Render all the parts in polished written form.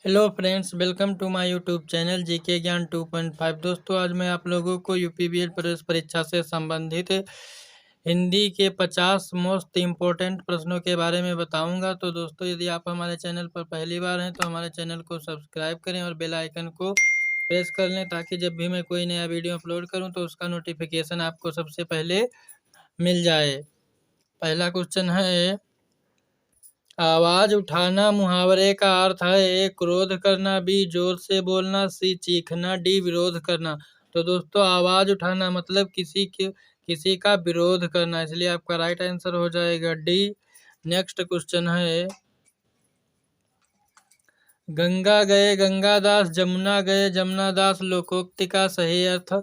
Hello friends, welcome to my YouTube channel GK ज्ञान 2.5। दोस्तों, आज मैं आप लोगों को यूपीबीएल प्रवेश परीक्षा से संबंधित हिंदी के 50 मोस्ट इम्पोर्टेंट प्रश्नों के बारे में बताऊंगा। तो दोस्तों, यदि आप हमारे चैनल पर पहली बार हैं तो हमारे चैनल को सब्सक्राइब करें और बेल आइकन को प्रेस कर लें, ताकि जब भी मैं कोई नया वीडियो अपलोड करूं तो उसका नोटिफिकेशन आपको सबसे पहले मिल जाए। पहला क्वेश्चन है, आवाज उठाना मुहावरे का अर्थ है ए क्रोध करना, बी जोर से बोलना, सी चीखना, डी विरोध करना। तो दोस्तों, आवाज उठाना मतलब किसी का विरोध करना, इसलिए आपका राइट आंसर हो जाएगा डी। नेक्स्ट क्वेश्चन है, गंगा गए गंगादास जमुना गए जमुनादास लोकोक्ति का सही अर्थ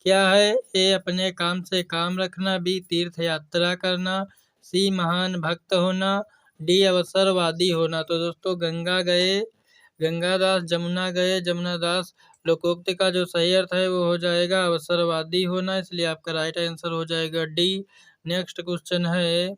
क्या है? ए अपने काम से काम रखना, बी तीर्थ यात्रा करना, सी महान भक्त होना, डी अवसरवादी होना। तो दोस्तों, गंगा गए गंगादास जमुना गए जमुनादास लोकोक्ति का जो सही अर्थ है वो हो जाएगा अवसरवादी होना, इसलिए आपका राइट आंसर हो जाएगा डी। नेक्स्ट क्वेश्चन है,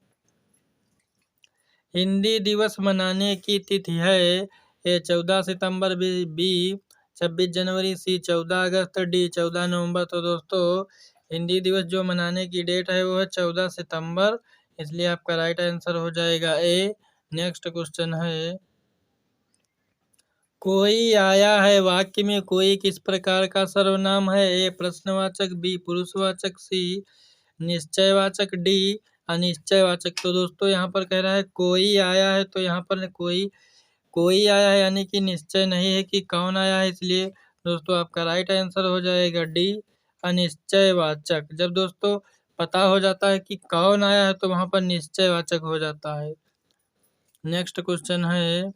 हिंदी दिवस मनाने की तिथि है? ए 14 सितंबर, बी 26 जनवरी, सी 14 अगस्त, डी 14 नवंबर। तो दोस्तों, हिंदी दिवस जो मनाने की डेट है वो है 14 सितंबर, इसलिए आपका राइट आंसर हो जाएगा ए। नेक्स्ट क्वेश्चन है, कोई आया है वाक्य में कोई किस प्रकार का सर्वनाम है? ए प्रश्नवाचक, बी पुरुषवाचक, सी निश्चयवाचक, डी अनिश्चयवाचक। तो दोस्तों, यहाँ पर कह रहा है कोई आया है, तो यहाँ पर कोई आया है यानी कि निश्चय नहीं है कि कौन आया है, इसलिए दोस्तों आपका राइट आंसर हो जाएगा डी अनिश्चयवाचक। जब दोस्तों पता हो जाता है कि कौन आया है तो वहाँ पर निश्चयवाचक हो जाता है। नेक्स्ट क्वेश्चन है,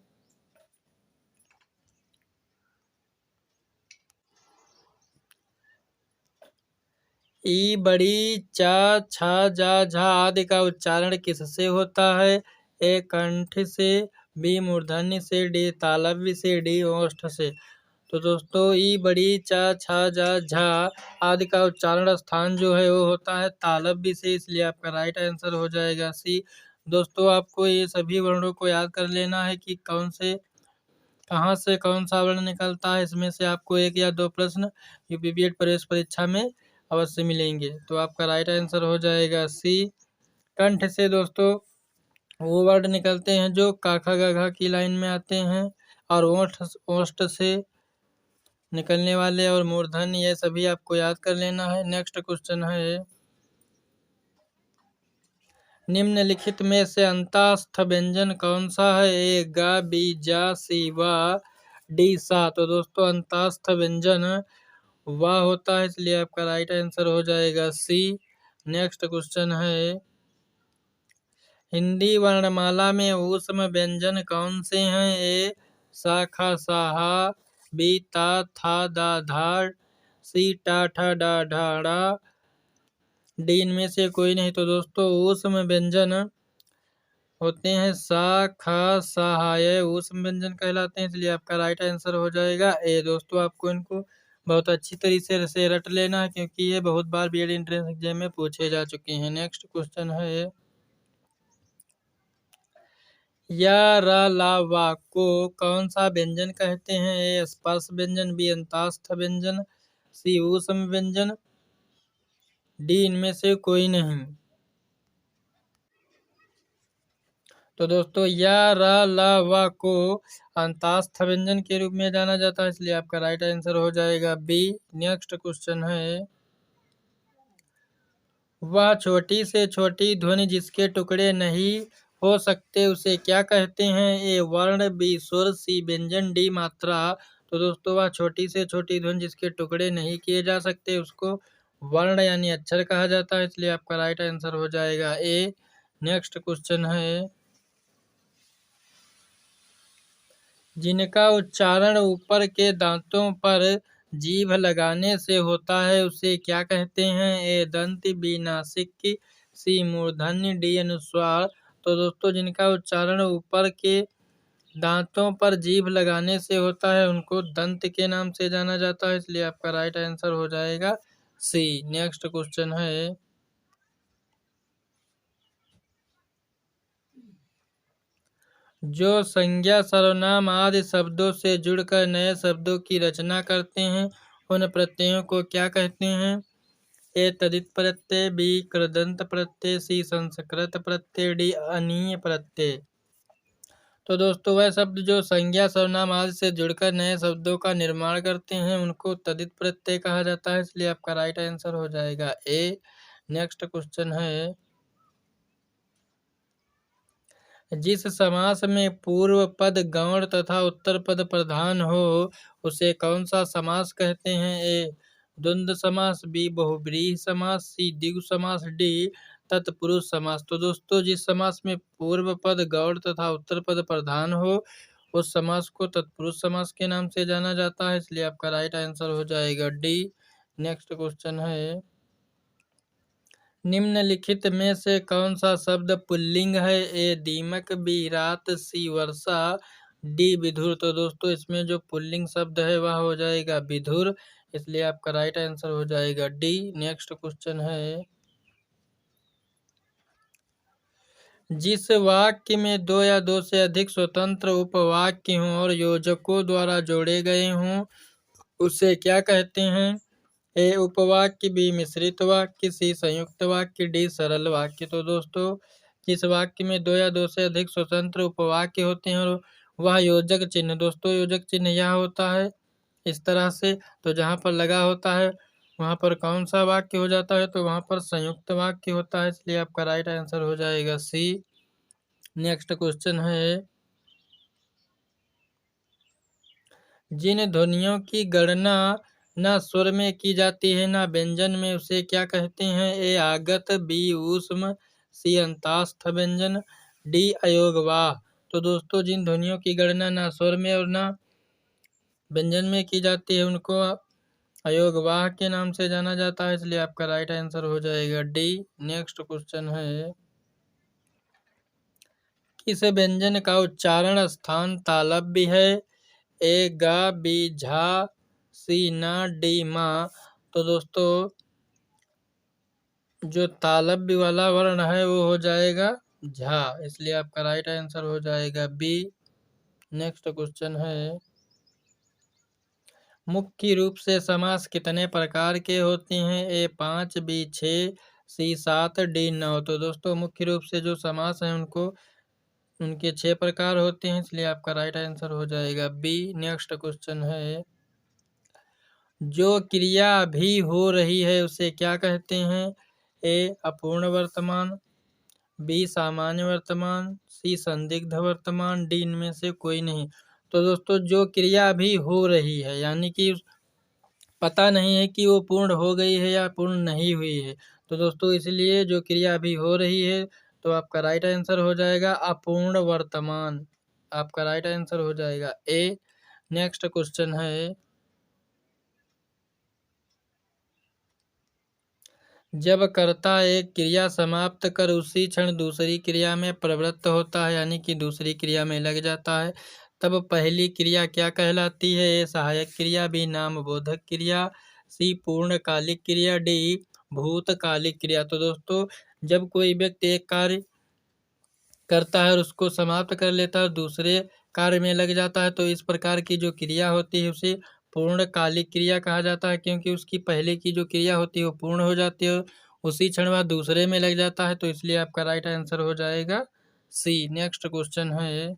ई बड़ी चा छा जा झा आदि का उच्चारण किससे होता है? ए कंठ से, बी मूर्धन्य से, डी तालव्य से, डी ओष्ठ से। तो दोस्तों, ई बड़ी चा छा जा झा आदि का उच्चारण स्थान जो है वो होता है तालव्य से, इसलिए आपका राइट आंसर हो जाएगा सी। दोस्तों, आपको ये सभी वर्णों को याद कर लेना है कि कहाँ से कौन सा वर्ण निकलता है। इसमें से आपको एक या दो प्रश्न यूपीबीएड प्रवेश परीक्षा में अवश्य मिलेंगे। तो आपका राइट आंसर हो जाएगा सी। कंठ से दोस्तों वो वर्ड निकलते हैं जो काखा गाघा की लाइन में आते हैं, और ओष्ठ से निकलने वाले और मूर्धन्य, ये सभी आपको याद कर लेना है। नेक्स्ट क्वेश्चन है, निम्नलिखित में से अंतःस्थ व्यंजन कौन सा है? ए गा, बी जा, सी वा, डी सा। तो दोस्तों, अंतःस्थ व्यंजन वाह होता है, इसलिए आपका राइट आंसर हो जाएगा सी। नेक्स्ट क्वेश्चन है, हिंदी वर्णमाला में ऊष्म व्यंजन कौन से हैं? ए सा खा सा हा, बी ता था दा धा, सी टा ठा डा ढा डा, डी इनमें से कोई नहीं। तो दोस्तों, ऊष्म व्यंजन होते हैं सा खा सा हा, ये ऊष्म व्यंजन कहलाते हैं, इसलिए आपका राइट आंसर हो जाएगा ए। दोस्तों, आपको इनको बहुत अच्छी तरीके से रट लेना है, क्योंकि ये बहुत बार बीएड एंट्रेंस एग्जाम में पूछे जा चुके हैं। नेक्स्ट क्वेश्चन है, या रा ला वा को कौन सा व्यंजन कहते हैं? ए स्पर्श व्यंजन, बी अंतःस्थ व्यंजन, सी ऊष्म व्यंजन, डी इनमें से कोई नहीं। तो दोस्तों, या रा ला वा को अंतःस्थ व्यंजन के रूप में जाना जाता है, इसलिए आपका राइट आंसर हो जाएगा बी। नेक्स्ट क्वेश्चन है, वह छोटी से छोटी ध्वनि जिसके टुकड़े नहीं हो सकते उसे क्या कहते हैं? ए वर्ण, बी स्वर, सी व्यंजन, डी मात्रा। तो दोस्तों, वह छोटी से छोटी ध्वनि जिसके टुकड़े नहीं किए जा सकते उसको वर्ण यानी अक्षर कहा जाता है, इसलिए आपका राइट आंसर हो जाएगा ए। नेक्स्ट क्वेश्चन है, जिनका उच्चारण ऊपर के दांतों पर जीभ लगाने से होता है उसे क्या कहते हैं? ए दंत, बी नासिक, सी मूर्धन्य, डी अनुस्वार। तो दोस्तों, जिनका उच्चारण ऊपर के दांतों पर जीभ लगाने से होता है उनको दंत के नाम से जाना जाता है, इसलिए आपका राइट आंसर हो जाएगा सी। नेक्स्ट क्वेश्चन है, जो संज्ञा सर्वनाम आदि शब्दों से जुड़कर नए शब्दों की रचना करते हैं उन प्रत्ययों को क्या कहते हैं? ए तदित प्रत्यय, बी कृदंत प्रत्यय, सी संस्कृत प्रत्यय, डी अनीय प्रत्यय। तो दोस्तों वह शब्द जो संज्ञा सर्वनाम आदि से जुड़कर नए शब्दों का निर्माण करते हैं उनको तदित प्रत्यय कहा जाता है, इसलिए आपका राइट आंसर हो जाएगा ए। नेक्स्ट क्वेश्चन है, जिस समास में पूर्व पद गौण तथा उत्तर पद प्रधान हो उसे कौन सा समास कहते हैं? ए द्वंद्व समास, बी बहुव्रीहि समास, सी द्विगु समास, डी तत्पुरुष समास। तो दोस्तों जिस समास में पूर्व पद गौण तथा उत्तर पद प्रधान हो उस समास को तत्पुरुष समास के नाम से जाना जाता है, इसलिए आपका राइट आंसर हो जाएगा डी। नेक्स्ट क्वेश्चन है, निम्नलिखित में से कौन सा शब्द पुल्लिंग है? ए दीमक, बी रात, सी वर्षा, डी विधुर। तो दोस्तों इसमें जो पुल्लिंग शब्द है वह हो जाएगा विधुर, इसलिए आपका राइट आंसर हो जाएगा डी। नेक्स्ट क्वेश्चन है, जिस वाक्य में दो या दो से अधिक स्वतंत्र उपवाक्य हों और योजकों द्वारा जोड़े गए हों उसे क्या कहते हैं? ए उपवाक्य, बी मिश्रित वाक्य, सी संयुक्त वाक्य, डी सरल वाक्य। तो दोस्तों जिस वाक्य में दो या दो से अधिक स्वतंत्र उपवाक्य होते हैं और वह योजक चिन्ह, दोस्तों योजक चिन्ह यह होता है इस तरह से, तो जहाँ पर लगा होता है वहाँ पर कौन सा वाक्य हो जाता है? तो वहाँ पर संयुक्त वाक्य होता है, इसलिए आपका राइट आंसर हो जाएगा सी। नेक्स्ट क्वेश्चन है, जिन ध्वनियों की गणना न स्वर में की जाती है न व्यंजन में उसे क्या कहते हैं? ए आगत, बी ऊष्म, सी अंतास्थ व्यंजन, डी अयोगवाह। तो दोस्तों जिन ध्वनियों की गणना न स्वर में और न व्यंजन में की जाती है उनको अयोगवाह के नाम से जाना जाता है, इसलिए आपका राइट आंसर हो जाएगा डी। नेक्स्ट क्वेश्चन है, किस व्यंजन का उच्चारण स्थान तालव्य है? ए गा, बी झा, सी ना, डी माँ। तो दोस्तों जो तालव्य वाला वर्ण है वो हो जाएगा झा, इसलिए आपका राइट आंसर हो जाएगा बी। नेक्स्ट क्वेश्चन है, मुख्य रूप से समास कितने प्रकार के होते हैं? ए 5, बी 6, सी 7, डी 9। तो दोस्तों मुख्य रूप से जो समास हैं उनको उनके 6 प्रकार होते हैं, इसलिए आपका राइट आंसर हो जाएगा बी। नेक्स्ट क्वेश्चन है, जो क्रिया अभी हो रही है उसे क्या कहते हैं? ए अपूर्ण वर्तमान, बी सामान्य वर्तमान, सी संदिग्ध वर्तमान, डी इनमें से कोई नहीं। तो दोस्तों जो क्रिया अभी हो रही है यानी कि पता नहीं है कि वो पूर्ण हो गई है या पूर्ण नहीं हुई है, तो दोस्तों इसलिए जो क्रिया अभी हो रही है तो आपका राइट आंसर हो जाएगा अपूर्ण वर्तमान, आपका राइट आंसर हो जाएगा ए। नेक्स्ट क्वेश्चन है, जब कर्ता एक क्रिया समाप्त कर उसी क्षण दूसरी क्रिया में प्रवृत्त होता है यानी कि दूसरी क्रिया में लग जाता है तब पहली क्रिया क्या कहलाती है? ए सहायक क्रिया, बी नामबोधक क्रिया, सी पूर्णकालिक क्रिया, डी भूतकालिक क्रिया। तो दोस्तों जब कोई व्यक्ति एक कार्य करता है और उसको समाप्त कर लेता है और दूसरे कार्य में लग जाता है तो इस प्रकार की जो क्रिया होती है उसे पूर्णकालिक क्रिया कहा जाता है, क्योंकि उसकी पहले की जो क्रिया होती है वो पूर्ण हो जाती है उसी क्षण वह दूसरे में लग जाता है, तो इसलिए आपका राइट आंसर हो जाएगा सी। नेक्स्ट क्वेश्चन है,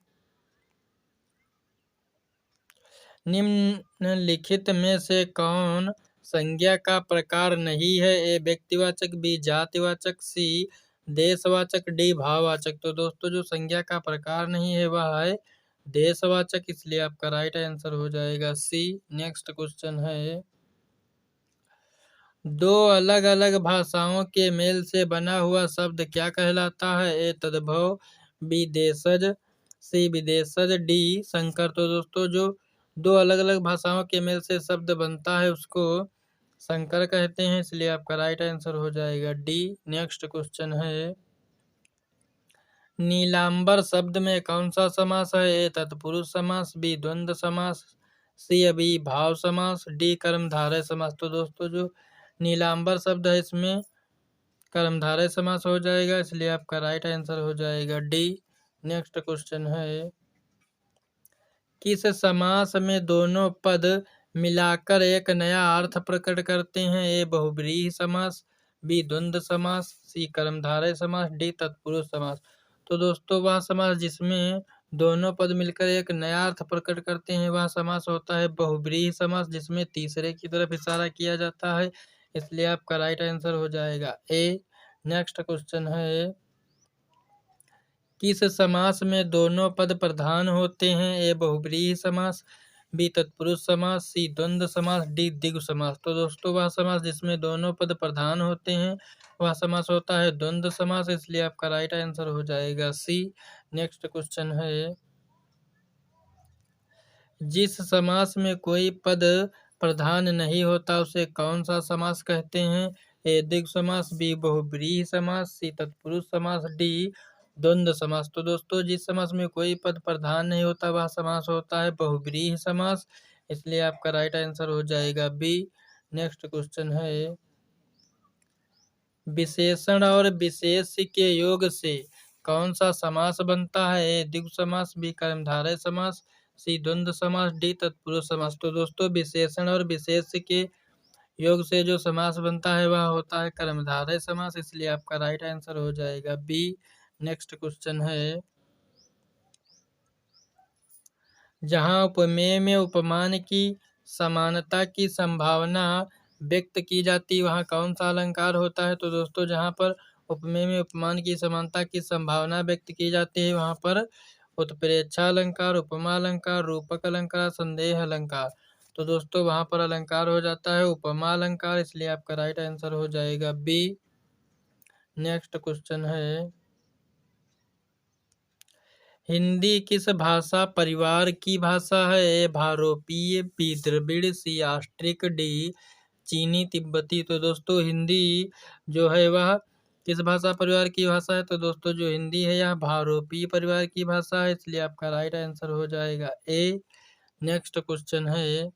निम्नलिखित में से कौन संज्ञा का प्रकार नहीं है? ए व्यक्तिवाचक, बी जातिवाचक, सी देशवाचक, डी भाववाचक। तो दोस्तों जो संज्ञा का प्रकार नहीं है वह है देशवाचक, इसलिए आपका राइट आंसर हो जाएगा सी। नेक्स्ट क्वेश्चन है, दो अलग अलग भाषाओं के मेल से बना हुआ शब्द क्या कहलाता है? ए तद्भव, बी देशज, सी विदेशज, डी संकर। तो दोस्तों जो दो अलग अलग भाषाओं के मेल से शब्द बनता है उसको संकर कहते हैं, इसलिए आपका राइट आंसर हो जाएगा डी। नेक्स्ट क्वेश्चन है, नीलांबर शब्द में कौन सा समास है? ए तत्पुरुष समास, बी द्वंद्व समास, सी अभिभाव समास, डी कर्मधारय समास। तो दोस्तों जो नीलांबर शब्द है इसमें कर्मधारय समास हो जाएगा, इसलिए आपका राइट आंसर हो जाएगा डी। नेक्स्ट क्वेश्चन है, किस समास में दोनों पद मिलाकर एक नया अर्थ प्रकट करते हैं? ए बहुब्रीहि समास, बी द्वंद्व समास, सी कर्मधारय समास, डी तत्पुरुष समास। तो दोस्तों वह समास जिसमें दोनों पद मिलकर एक नया अर्थ प्रकट करते हैं वह समास होता है बहुब्रीहि समास, जिसमें तीसरे की तरफ इशारा किया जाता है, इसलिए आपका राइट आंसर हो जाएगा ए। नेक्स्ट क्वेश्चन है, किस समास में दोनों पद प्रधान होते हैं? ए बहुब्रीहि समास, बी तत्पुरुष समास, सी द्वंद्व समास, डी द्विगु समास। तो दोस्तों वह समास जिसमें दोनों पद प्रधान होते हैं वह समास होता है द्वंद्व समास, इसलिए आपका राइट आंसर हो जाएगा सी। नेक्स्ट क्वेश्चन है, जिस समास में कोई पद प्रधान नहीं होता उसे कौन सा समास कहते हैं? ए द्विगु समास, बी बहुब्रीहि समास, सी तत्पुरुष समास, डी द्वंद्व समास। तो दोस्तों जिस समास में कोई पद प्रधान नहीं होता वह समास होता है बहुब्रीहि समास, इसलिए आपका राइट आंसर हो जाएगा बी। नेक्स्ट क्वेश्चन है, विशेषण और विशेष्य के योग से कौन सा समास बनता है? ए द्विगु समास, बी कर्मधारय समास, सी द्वंद्व समास, डी तत्पुरुष समास। तो दोस्तों विशेषण और विशेष्य के योग से जो समास बनता है वह होता है कर्मधारय समास, इसलिए आपका राइट आंसर हो जाएगा बी। नेक्स्ट क्वेश्चन है, जहाँ उपमेय में उपमान की समानता की संभावना व्यक्त की जाती है वहाँ कौन सा अलंकार होता है? तो दोस्तों जहाँ पर उपमेय में उपमान की समानता की संभावना व्यक्त की जाती है वहाँ पर उत्प्रेक्षा अलंकार, उपमा अलंकार, रूपक अलंकार, संदेह अलंकार। तो दोस्तों वहाँ पर अलंकार हो जाता है उपमा अलंकार, इसलिए आपका राइट आंसर हो जाएगा बी। नेक्स्ट क्वेश्चन है, हिंदी किस भाषा परिवार की भाषा है? ए भारोपीय, बी द्रविड़, सी ऑस्ट्रिक, डी चीनी तिब्बती। तो दोस्तों हिंदी जो है वह किस भाषा परिवार की भाषा है? तो दोस्तों जो हिंदी है यह भारोपीय परिवार की भाषा है, इसलिए आपका राइट आंसर हो जाएगा ए। नेक्स्ट क्वेश्चन है,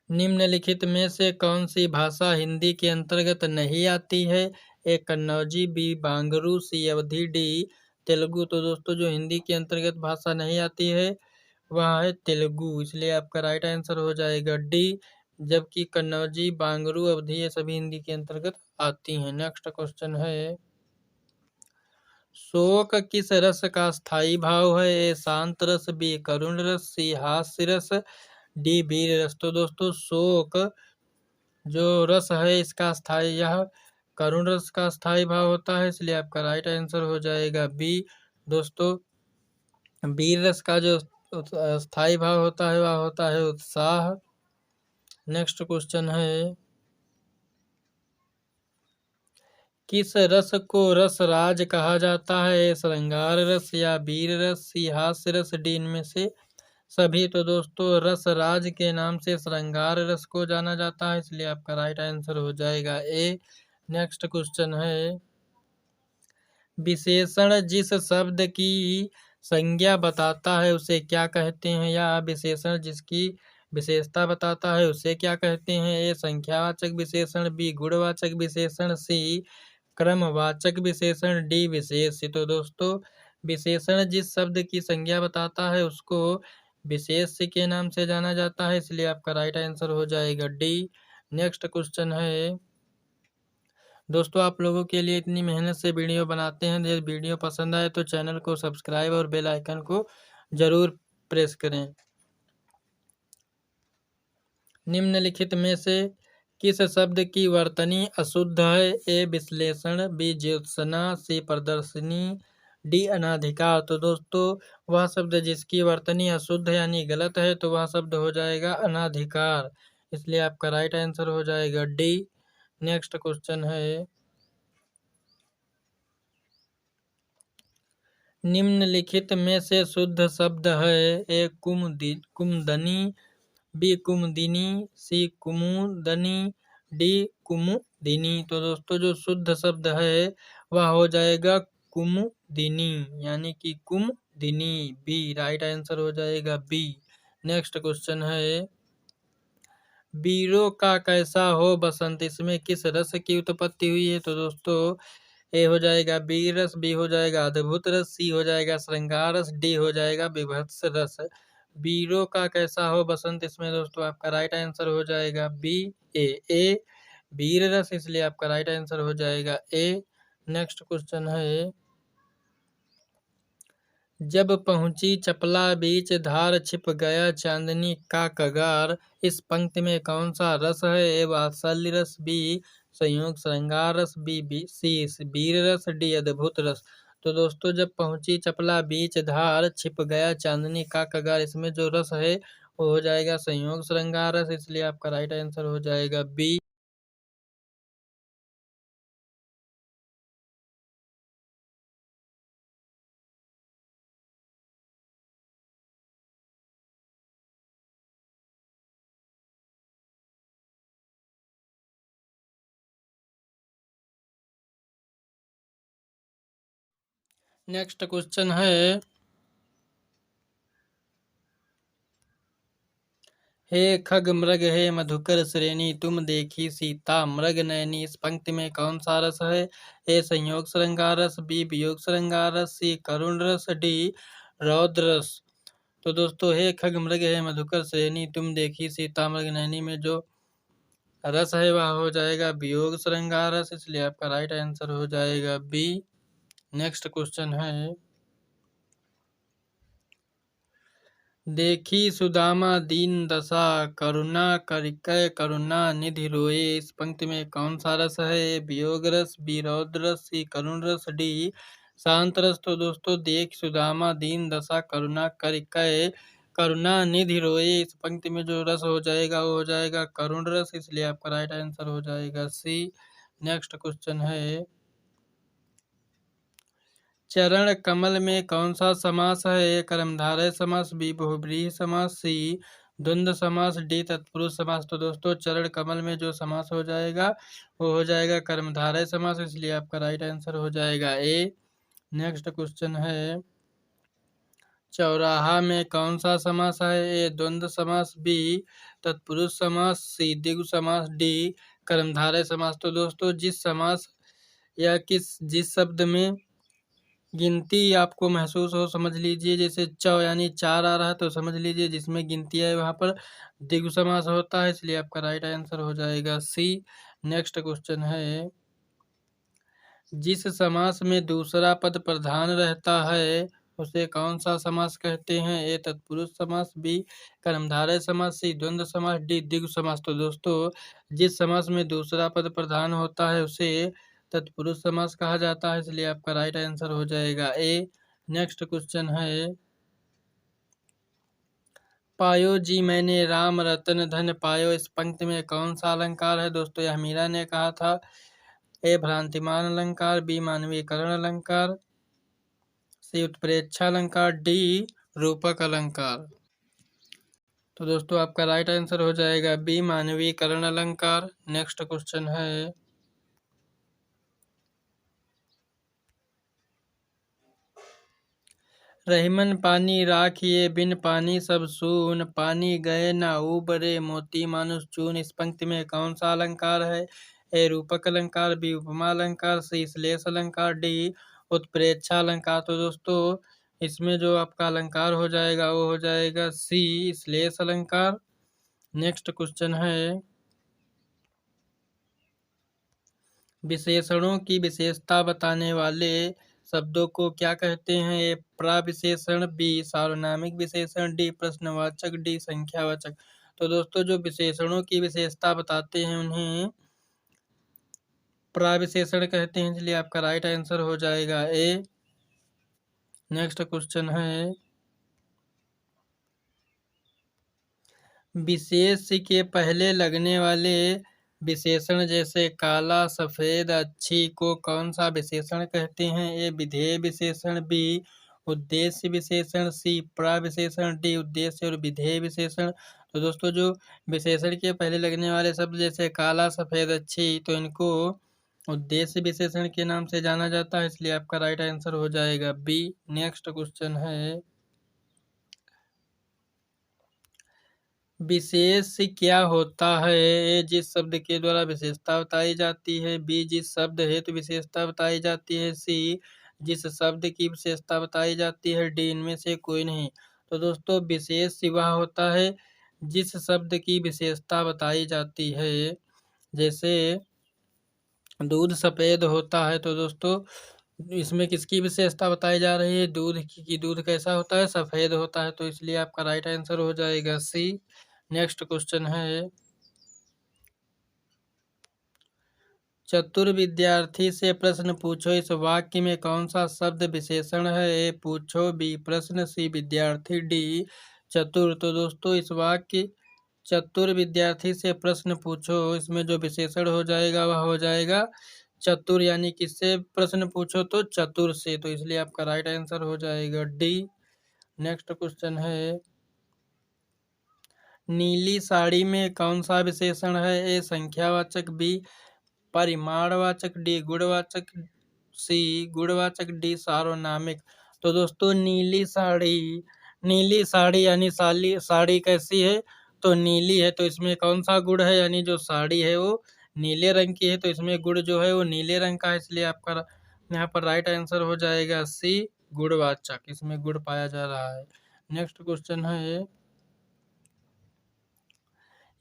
निम्नलिखित में से कौन सी भाषा हिंदी के अंतर्गत नहीं आती है? ए कन्नौजी, बी बांगरू, सी अवधी, डी तेलुगु। तो दोस्तों जो हिंदी के अंतर्गत भाषा नहीं आती है वह है तेलुगु, इसलिए आपका राइट आंसर हो जाएगा डी, जबकि कन्नौजी, बांगरू, अवधी ये सभी हिंदी के अंतर्गत आती हैं। नेक्स्ट क्वेश्चन है, शोक किस रस का स्थायी भाव है? ए शांत रस, बी करुण रस, सी हास्य रस, डी वीर रस। तो दोस्तों शोक जो रस है इसका स्थायी यह करुण रस का स्थायी भाव होता है, इसलिए आपका राइट आंसर हो जाएगा बी। दोस्तों वीर रस का जो स्थायी भाव होता है वह होता है उत्साह। नेक्स्ट क्वेश्चन है, किस रस को रस राज कहा जाता है? ए श्रृंगार रस या वीर रस, सी हास्य रस, डी इनमें से सभी। तो दोस्तों रस राज के नाम से श्रृंगार रस को जाना जाता है, इसलिए आपका राइट आंसर हो जाएगा ए। नेक्स्ट क्वेश्चन है, विशेषण जिस शब्द की संज्ञा बताता है उसे क्या कहते हैं? या विशेषण जिसकी विशेषता बताता है उसे क्या कहते हैं? ए संख्यावाचक विशेषण, बी गुणवाचक विशेषण, सी क्रमवाचक विशेषण, डी विशेष्य। तो दोस्तों विशेषण जिस शब्द की संज्ञा बताता है उसको विशेष्य के नाम से जाना जाता है, इसलिए आपका राइट आंसर हो जाएगा डी। नेक्स्ट क्वेश्चन है, दोस्तों आप लोगों के लिए इतनी मेहनत से वीडियो बनाते हैं, यदि वीडियो पसंद आए तो चैनल को सब्सक्राइब और बेल आइकन को जरूर प्रेस करें। निम्नलिखित में से किस शब्द की वर्तनी अशुद्ध है? ए विश्लेषण, बी ज्योत्सना, सी प्रदर्शनी, डी अनाधिकार। तो दोस्तों वह शब्द जिसकी वर्तनी अशुद्ध यानी गलत है तो वह शब्द हो जाएगा अनाधिकार, इसलिए आपका राइट आंसर हो जाएगा डी। नेक्स्ट क्वेश्चन है, निम्नलिखित में से शुद्ध शब्द है? ए कुमदनी, बी कुमुदिनी, सी कुमुदनी, डी कुमुदिनी। तो दोस्तों जो शुद्ध शब्द है वह हो जाएगा कुमुदिनी यानी कि कुमुदिनी, बी राइट आंसर हो जाएगा बी। नेक्स्ट क्वेश्चन है, बीरों का कैसा हो बसंत, इसमें किस रस की उत्पत्ति हुई है? तो दोस्तों ए हो जाएगा वीर रस, बी हो जाएगा अद्भुत रस, सी हो जाएगा श्रृंगार रस, डी हो जाएगा विभत्स रस। वीरों का कैसा हो बसंत, इसमें दोस्तों आपका राइट आंसर हो जाएगा बी ए वीर रस, इसलिए आपका राइट आंसर हो जाएगा ए। नेक्स्ट क्वेश्चन है, जब पहुंची चपला बीच धार, छिप गया चांदनी का कगार, इस पंक्ति में कौन सा रस है? ए वात्सल्य रस, बी संयोग श्रृंगार रस, बी सी वीर रस, डी अद्भुत रस। तो दोस्तों जब पहुंची चपला बीच धार, छिप गया चांदनी का कगार, इसमें जो रस है वो हो जाएगा संयोग श्रृंगार रस, इसलिए आपका राइट आंसर हो जाएगा बी। नेक्स्ट क्वेश्चन है, हे खग मृग हे मधुकर श्रेणी, तुम देखी सीता मृग नयनी, इस पंक्ति में कौन सा रस है? ए संयोग श्रृंगार रस, बी वियोग श्रृंगार रस, सी करुण रस, डी रौद्र रस। तो दोस्तों हे खग मृग हे मधुकर श्रेणी, तुम देखी सीता मृग नयनी में जो रस है वह हो जाएगा वियोग श्रृंगार रस, इसलिए आपका राइट आंसर हो जाएगा बी। नेक्स्ट क्वेश्चन है, देखी सुदामा दीन दशा, करुणा करिकै करुणा निधि रोए, इस पंक्ति में कौन सा रस है? वियोग रस, बी रौद्र रस, सी करुण रस, डी शांत रस। तो दोस्तों देख सुदामा दीन दशा करुणा करिकै करुणा निधि रोए, इस पंक्ति में जो रस हो जाएगा वो हो जाएगा करुण रस, इसलिए आपका राइट आंसर हो जाएगा सी। नेक्स्ट क्वेश्चन है, चरण कमल में कौन सा समास है? ए कर्मधारय समास, बी बहुब्रीहि समास, सी द्वंद्व समास, डी तत्पुरुष समास। तो दोस्तों चरण कमल में जो समास हो जाएगा वो हो जाएगा कर्मधारय समास, इसलिए आपका राइट आंसर हो जाएगा ए। नेक्स्ट क्वेश्चन है, चौराहा में कौन सा समास है? ए द्वंद्व समास, बी तत्पुरुष समास, सी द्विगु समास, डी कर्मधारय समास। तो दोस्तों जिस समास या जिस शब्द में गिनती आपको महसूस हो समझ लीजिए, जैसे यानी चार आ रहा है तो समझ लीजिए जिसमें गिनती है वहाँ पर द्विगु समास होता है, इसलिए आपका राइट आंसर हो जाएगा सी। नेक्स्ट क्वेश्चन है, जिस समास में दूसरा पद प्रधान रहता है उसे कौन सा समास कहते हैं? ए तत्पुरुष समास, बी कर्मधारय समास, सी द्वंद्व समास, डी द्विगु समास। तो दोस्तों जिस समास में दूसरा पद प्रधान होता है उसे तत्पुरुष समास कहा जाता है, इसलिए आपका राइट आंसर हो जाएगा ए। नेक्स्ट क्वेश्चन है, पायो जी मैंने राम रतन धन पायो, इस पंक्ति में कौन सा अलंकार है? दोस्तों यह मीरा ने कहा था। ए भ्रांतिमान अलंकार, बी मानवीकरण अलंकार, सी उत्प्रेक्षा अलंकार, डी रूपक अलंकार। तो दोस्तों आपका राइट आंसर हो जाएगा बी मानवीकरण अलंकार। नेक्स्ट क्वेश्चन है, रहीमन पानी राखिए बिन पानी सब सून, पानी गए ना उबरे मोती मानुष चून, इस पंक्ति में कौन सा अलंकार है? ए रूपक अलंकार, बी उपमा अलंकार, सी श्लेष अलंकार, डी उत्प्रेक्षा अलंकार। तो दोस्तों इसमें जो आपका अलंकार हो जाएगा वो हो जाएगा सी श्लेष अलंकार। नेक्स्ट क्वेश्चन है, विशेषणों की विशेषता बताने वाले शब्दों को क्या कहते हैं? ए प्रविशेषण, बी सार्वनामिक विशेषण, डी प्रश्नवाचक, डी संख्यावाचक। तो दोस्तों जो विशेषणों की विशेषता बताते हैं उन्हें प्रविशेषण कहते हैं, इसलिए आपका राइट आंसर हो जाएगा ए। नेक्स्ट क्वेश्चन है, विशेष के पहले लगने वाले विशेषण जैसे काला, सफेद, अच्छी को कौन सा विशेषण कहते हैं? ए विधेय विशेषण, बी उद्देश्य विशेषण, सी प्रविशेषण, डी उद्देश्य और विधेय विशेषण। तो दोस्तों जो विशेषण के पहले लगने वाले शब्द जैसे काला, सफेद, अच्छी, तो इनको उद्देश्य विशेषण के नाम से जाना जाता है, इसलिए आपका राइट आंसर हो जाएगा बी। नेक्स्ट क्वेश्चन है, विशेष क्या होता है? ए जिस शब्द के द्वारा विशेषता बताई जाती है। बी जिस शब्द हेतु विशेषता बताई जाती है। सी जिस शब्द की विशेषता बताई जाती है। डी इनमें से कोई नहीं। तो दोस्तों विशेष वह होता है जिस शब्द की विशेषता बताई जाती है। जैसे दूध सफ़ेद होता है, तो दोस्तों इसमें किसकी विशेषता बताई जा रही है? दूध की कि दूध कैसा होता है? सफ़ेद होता है। तो इसलिए आपका राइट आंसर हो जाएगा सी। नेक्स्ट क्वेश्चन है, चतुर विद्यार्थी से प्रश्न पूछो, इस वाक्य में कौन सा शब्द विशेषण है? ए पूछो, बी प्रश्न, सी विद्यार्थी, डी चतुर। तो दोस्तों इस वाक्य चतुर विद्यार्थी से प्रश्न पूछो, इसमें जो विशेषण हो जाएगा वह हो जाएगा चतुर, यानी किससे प्रश्न पूछो? तो चतुर से। तो इसलिए आपका राइट आंसर हो जाएगा डी। नेक्स्ट क्वेश्चन है, नीली साड़ी में कौन सा विशेषण है? ए संख्यावाचक, बी परिमाणवाचक, डी गुणवाचक, सी गुणवाचक, डी सार्वनामिक। तो दोस्तों नीली साड़ी यानी साड़ी कैसी है? तो नीली है। तो इसमें कौन सा गुण है? यानी जो साड़ी है वो नीले रंग की है, तो इसमें गुण जो है वो नीले रंग का है। इसलिए आपका यहाँ पर राइट आंसर हो जाएगा सी गुणवाचक, इसमें गुण पाया जा रहा है। नेक्स्ट क्वेश्चन है,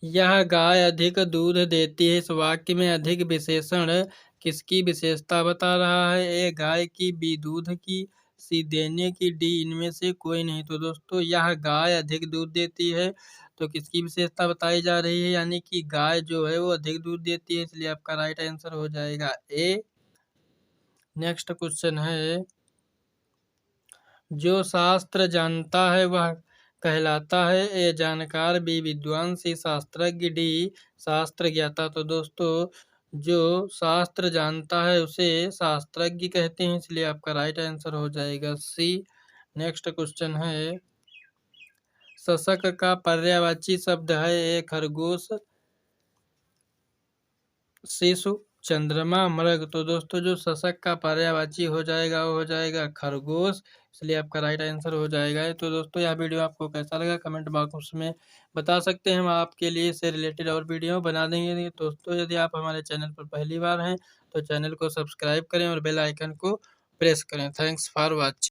यह गाय अधिक दूध देती है, इस वाक्य में अधिक विशेषण किसकी विशेषता बता रहा है? ए गाय की, बी दूध की, सी देने की, डी इनमें से कोई नहीं। तो दोस्तों यह गाय अधिक दूध देती है, तो किसकी विशेषता बताई जा रही है? यानी कि गाय जो है वो अधिक दूध देती है, इसलिए आपका राइट आंसर हो जाएगा ए। नेक्स्ट क्वेश्चन है, जो शास्त्र जानता है वह कहलाता है। ए जानकार, बी विद्वान, सी शास्त्रज्ञ, डी शास्त्र ज्ञाता। तो दोस्तों जो शास्त्र जानता है उसे शास्त्रज्ञ कहते हैं, इसलिए आपका राइट आंसर हो जाएगा सी। नेक्स्ट क्वेश्चन है, शशक का पर्यायवाची शब्द है। ए खरगोश, शिशु, चंद्रमा, मृग। तो दोस्तों जो शशक का पर्यायवाची हो जाएगा वो हो जाएगा खरगोश, इसलिए आपका राइट आंसर हो जाएगा। तो दोस्तों यह वीडियो आपको कैसा लगा कमेंट बॉक्स में बता सकते हैं, हम आपके लिए इससे रिलेटेड और वीडियो बना देंगे। दोस्तों यदि आप हमारे चैनल पर पहली बार हैं तो चैनल को सब्सक्राइब करें और बेल आइकन को प्रेस करें। Thanks for watching.